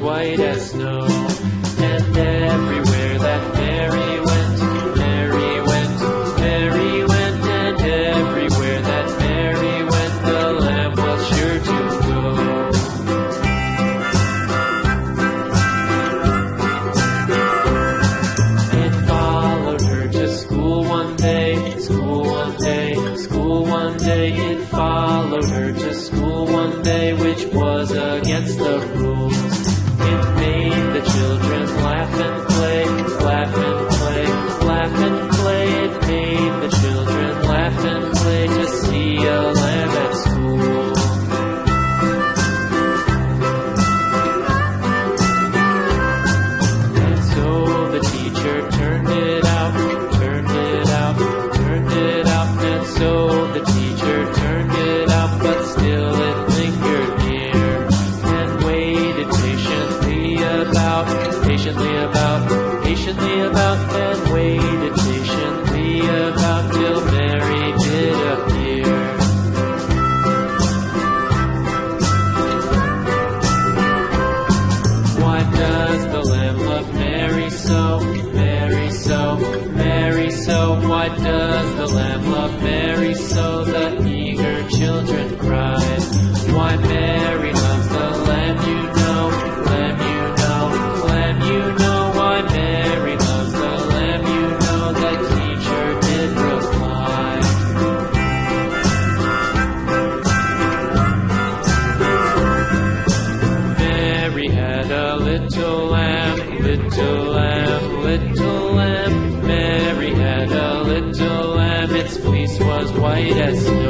white as snow. And everywhere that Mary went, Mary went, Mary went, and everywhere that Mary went, the lamb was sure to go. It followed her to school one day, school one day, school one day. It followed her to school one day. say, which was against the rules. It made the children laugh and play, laugh and play, laugh and play. It made the children laugh and play to see a lamb at school. And so the teacher turned it out, turned it out, turned it out. And so the teacher turned it out, but still it lingered near and waited patiently about, and waited patiently about till Mary did appear. Why does the Lamb love Mary so, Mary so, Mary so? Why does the Lamb love Mary so? The eager children cried. Why Mary loves the Lamb, you know, Lamb, you know, Lamb, you know. Why Mary loves the Lamb, you know, the teacher did reply. Mary had a little lamb, little lamb, little lamb. Mary had a little lamb, its fleece was white as snow.